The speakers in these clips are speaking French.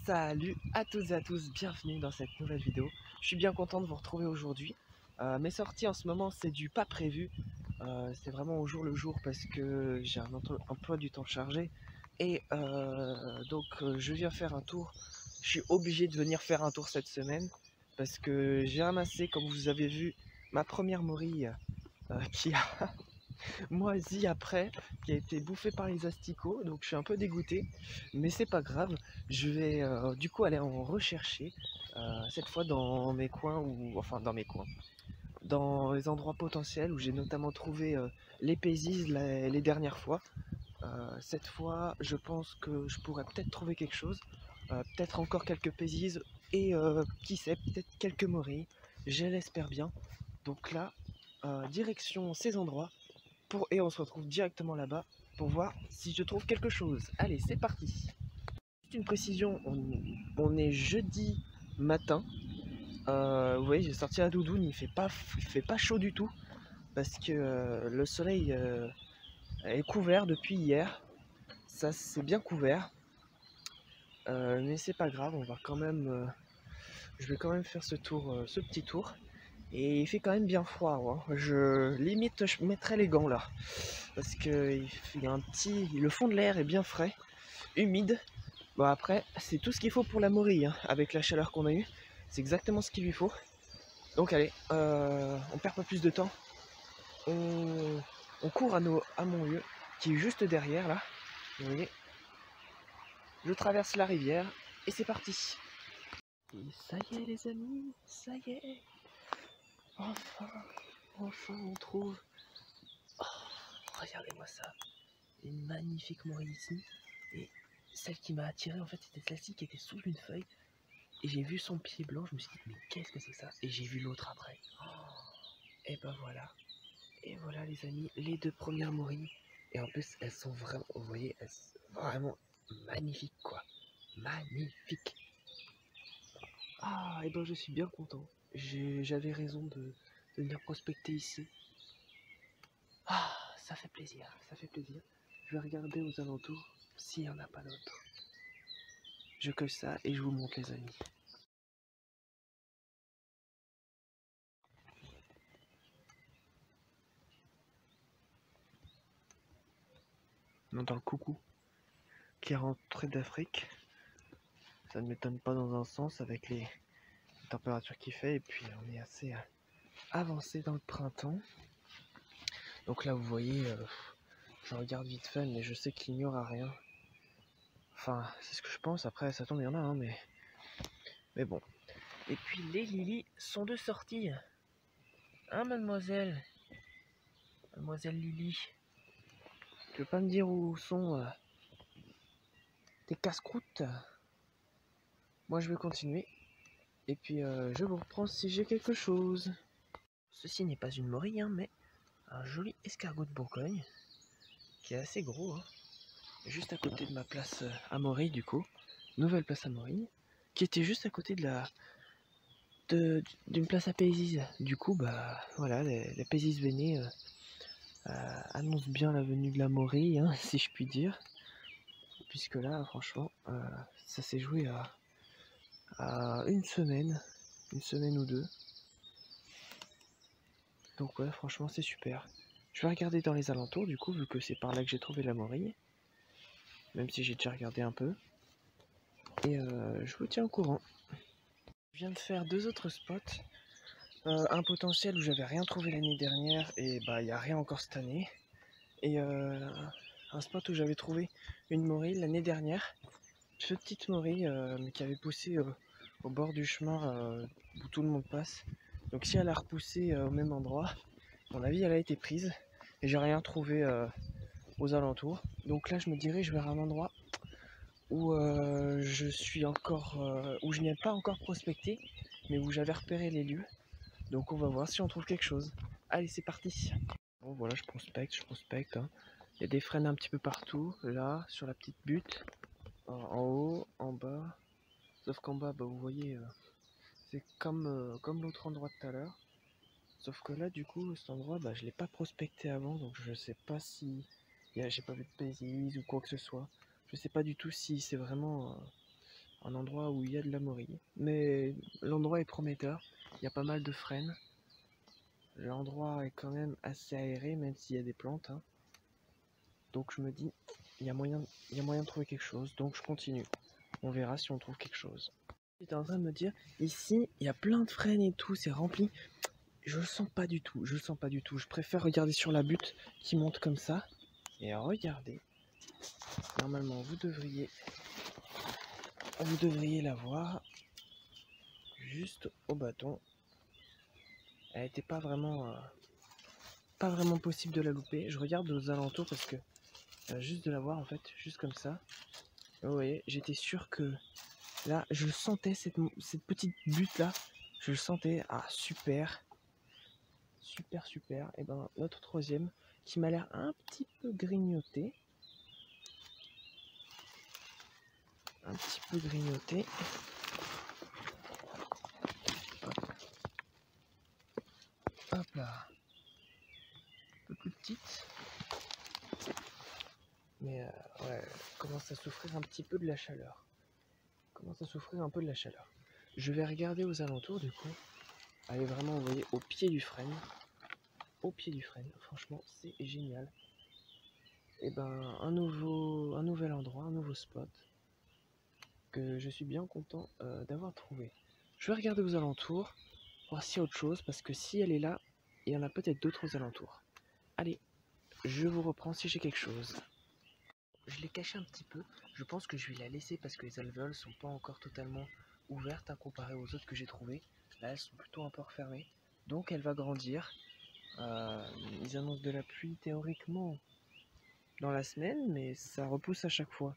Salut à toutes et à tous, bienvenue dans cette nouvelle vidéo. Je suis bien content de vous retrouver aujourd'hui. Mes sorties en ce moment c'est du pas prévu. C'est vraiment au jour le jour parce que j'ai un emploi du temps chargé. Et donc je viens faire un tour. Je suis obligé de venir faire un tour cette semaine parce que j'ai ramassé, comme vous avez vu, ma première morille qui a moisi après, qui a été bouffée par les asticots, donc je suis un peu dégoûté, mais c'est pas grave. Je vais du coup aller en rechercher cette fois dans mes coins, ou enfin dans mes coins, dans les endroits potentiels où j'ai notamment trouvé les pézises les dernières fois. Cette fois je pense que je pourrais peut-être trouver quelque chose, peut-être encore quelques pézises et qui sait, peut-être quelques morilles, je l'espère bien. Donc là direction ces endroits et on se retrouve directement là-bas pour voir si je trouve quelque chose. Allez, c'est parti. Juste une précision, on est jeudi matin. Vous voyez, j'ai sorti la doudoune, il fait pas chaud du tout parce que le soleil est couvert depuis hier. Ça, c'est bien couvert. Mais c'est pas grave, on va quand même. Je vais quand même faire ce petit tour. Et il fait quand même bien froid, hein. Limite je mettrais les gants là. Parce que il y a le fond de l'air est bien frais, humide. Bon après, c'est tout ce qu'il faut pour la morille, hein. Avec la chaleur qu'on a eue, c'est exactement ce qu'il lui faut. Donc allez, on perd pas plus de temps. On court à mon lieu, qui est juste derrière là. Vous voyez, je traverse la rivière et c'est parti. Et ça y est les amis, ça y est. Enfin on trouve. Oh, regardez-moi ça. Une magnifique morille ici. Et celle qui m'a attiré en fait c'était celle-ci qui était sous une feuille. Et j'ai vu son pied blanc, je me suis dit mais qu'est-ce que c'est que ça? Et j'ai vu l'autre après. Oh, et ben voilà. Et voilà les amis, les deux premières morilles. Et en plus elles sont vraiment, vous voyez, elles sont vraiment magnifiques quoi. Magnifiques. Ah et ben je suis bien content. J'avais raison de venir prospecter ici. Ah ça fait plaisir, ça fait plaisir. Je vais regarder aux alentours s'il n'y en a pas d'autres. Je colle ça et je vous montre les amis. On entend le coucou qui est rentré d'Afrique. Ça ne m'étonne pas dans un sens avec les températures qu'il fait. Et puis on est assez avancé dans le printemps. Donc là vous voyez, je regarde vite fait mais je sais qu'il n'y aura rien. Enfin c'est ce que je pense, après ça tombe il y en a hein, mais bon. Et puis les lilies sont de sortie. Hein mademoiselle? Mademoiselle Lily. Tu veux pas me dire où sont tes casse-croûtes? Moi je vais continuer. Et puis je vous reprends si j'ai quelque chose. Ceci n'est pas une morille, hein, mais un joli escargot de Bourgogne, qui est assez gros, hein, juste à côté de ma place à Morille du coup. Nouvelle place à Morille, qui était juste à côté d'une place à Pézises. Du coup, bah voilà, les Pézises Vénés annoncent bien la venue de la morille, hein, si je puis dire. Puisque là, franchement, ça s'est joué à une semaine ou deux. Donc ouais, franchement, c'est super. Je vais regarder dans les alentours, du coup, vu que c'est par là que j'ai trouvé la morille. Même si j'ai déjà regardé un peu. Et je vous tiens au courant. Je viens de faire deux autres spots. Un potentiel où j'avais rien trouvé l'année dernière et bah il n'y a rien encore cette année. Et un spot où j'avais trouvé une morille l'année dernière. Une petite morille mais qui avait poussé au bord du chemin où tout le monde passe. Donc si elle a repoussé au même endroit, à mon avis elle a été prise. Et j'ai rien trouvé aux alentours. Donc là je me dirige vers un endroit où je suis encore, où je n'ai pas encore prospecté, mais où j'avais repéré les lieux. Donc on va voir si on trouve quelque chose. Allez, c'est parti. Bon voilà, je prospecte. Hein. Il y a des frênes un petit peu partout, là, sur la petite butte, en haut, en bas. Sauf qu'en bas, bah, vous voyez, c'est comme l'autre endroit de tout à l'heure. Sauf que là, du coup, cet endroit, bah, je l'ai pas prospecté avant, donc je sais pas si j'ai pas vu de pézise ou quoi que ce soit. Je sais pas du tout si c'est vraiment un endroit où il y a de la morille. Mais l'endroit est prometteur, il y a pas mal de frênes. L'endroit est quand même assez aéré, même s'il y a des plantes. Hein. Donc je me dis, il y a moyen de trouver quelque chose, donc je continue. On verra si on trouve quelque chose. J'étais en train de me dire, ici, il y a plein de frênes et tout, c'est rempli. Je le sens pas du tout, Je préfère regarder sur la butte qui monte comme ça. Et regardez, normalement vous devriez la voir juste au bâton. Elle n'était pas vraiment possible de la louper. Je regarde aux alentours parce que juste de la voir en fait, juste comme ça. Vous voyez, j'étais sûr que là, je sentais cette petite butte là. Je le sentais. Ah super. Super. Et ben notre troisième qui m'a l'air un petit peu grignoté. Hop là. Un peu plus petite. Mais ouais, commence à souffrir un petit peu de la chaleur. Je vais regarder aux alentours du coup. Allez vraiment, vous voyez, au pied du frêne. Franchement, c'est génial. Et ben, un nouvel endroit, un nouveau spot que je suis bien content d'avoir trouvé. Je vais regarder aux alentours, voir s'il y a autre chose, parce que si elle est là, il y en a peut-être d'autres aux alentours. Allez, je vous reprends si j'ai quelque chose. Je l'ai caché un petit peu, je pense que je vais la laisser parce que les alvéoles sont pas encore totalement ouvertes à comparer aux autres que j'ai trouvées. Là, elles sont plutôt un peu refermées, donc elle va grandir. Ils annoncent de la pluie théoriquement dans la semaine, mais ça repousse à chaque fois.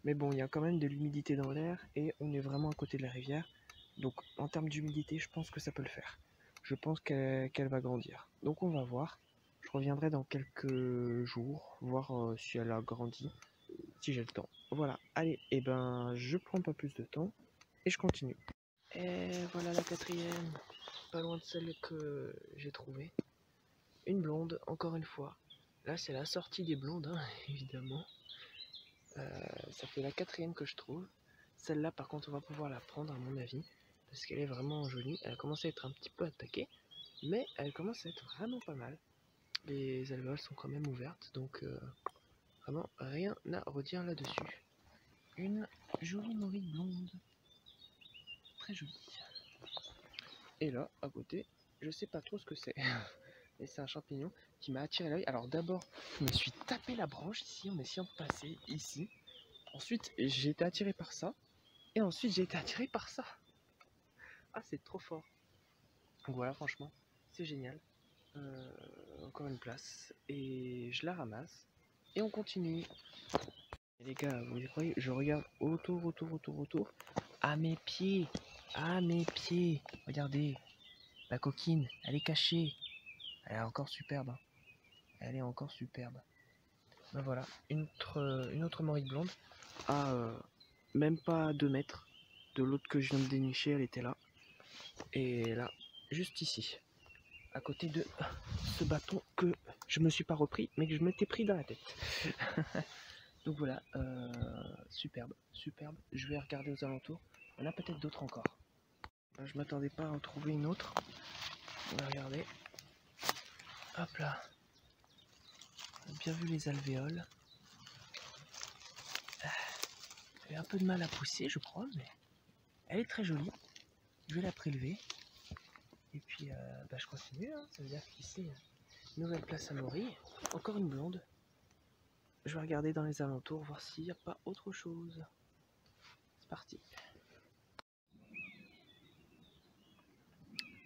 Mais bon, il y a quand même de l'humidité dans l'air et on est vraiment à côté de la rivière. Donc en termes d'humidité, je pense que ça peut le faire. Je pense qu'elle va grandir. Donc on va voir. Je reviendrai dans quelques jours, voir si elle a grandi, si j'ai le temps. Voilà, allez, et ben je prends pas plus de temps et je continue. Et voilà la quatrième, pas loin de celle que j'ai trouvée. Une blonde, encore une fois. Là c'est la sortie des blondes, hein, évidemment. Ça fait la quatrième que je trouve. Celle-là par contre on va pouvoir la prendre à mon avis. Parce qu'elle est vraiment jolie. Elle commence à être un petit peu attaquée. Mais elle commence à être vraiment pas mal. Les alvéoles sont quand même ouvertes. Donc vraiment rien à redire là-dessus. Une jolie morille blonde. Très jolie. Et là, à côté, je sais pas trop ce que c'est. Et c'est un champignon qui m'a attiré l'œil. Alors d'abord, je me suis tapé la branche ici en essayant de passer ici. Ensuite, j'ai été attiré par ça. Et ensuite, j'ai été attiré par ça. Ah, c'est trop fort. Donc voilà, franchement, c'est génial. Encore une place. Et je la ramasse. Et on continue. Et les gars, vous y croyez? Je regarde autour. À mes pieds. Regardez. La coquine, elle est cachée. Elle est encore superbe. Ben voilà, une autre morille blonde à même pas 2 mètres de l'autre que je viens de dénicher, elle était là. Et là, juste ici, à côté de ce bâton que je me suis pas repris, mais que je m'étais pris dans la tête. Donc voilà, superbe. Je vais regarder aux alentours. Il y en a peut-être d'autres encore. Je m'attendais pas à en trouver une autre. On va regarder. Hop là. Bien vu les alvéoles. Elle a un peu de mal à pousser, je crois, mais elle est très jolie. Je vais la prélever. Et puis, je continue. Hein. Ça veut dire qu'ici, nouvelle place à morille. Encore une blonde. Je vais regarder dans les alentours, voir s'il n'y a pas autre chose. C'est parti.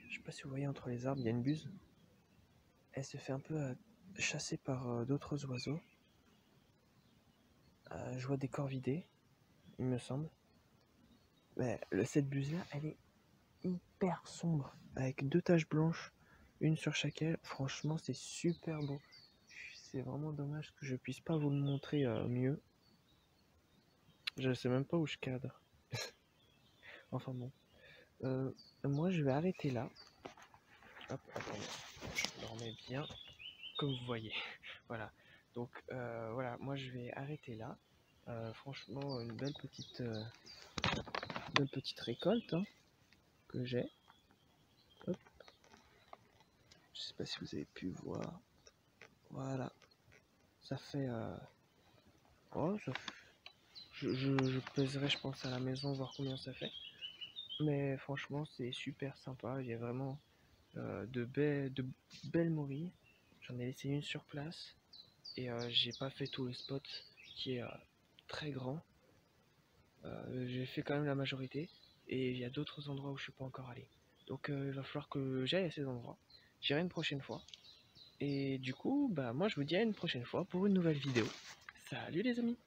Je sais pas si vous voyez entre les arbres, il y a une buse. Elle se fait un peu chasser par d'autres oiseaux. Je vois des corvidés, il me semble. Mais cette buse-là, elle est hyper sombre, avec 2 taches blanches, une sur chaque aile. Franchement, c'est super beau. C'est vraiment dommage que je puisse pas vous le montrer mieux. Je sais même pas où je cadre. Enfin bon. Moi, je vais arrêter là. Hop, attendez. Je le remets bien, comme vous voyez. Voilà. Donc, voilà, moi, je vais arrêter là. Franchement, une belle petite de petite récolte hein, que j'ai. Hop. Je sais pas si vous avez pu voir. Voilà. Ça fait... oh, je pèserai je pense à la maison voir combien ça fait. Mais franchement c'est super sympa. Il y a vraiment de belles morilles. J'en ai laissé une sur place. Et j'ai pas fait tout le spot qui est très grand. J'ai fait quand même la majorité. Et il y a d'autres endroits où je suis pas encore allé. Donc il va falloir que j'aille à ces endroits. J'irai une prochaine fois. Et du coup, bah moi je vous dis à une prochaine fois pour une nouvelle vidéo. Salut les amis!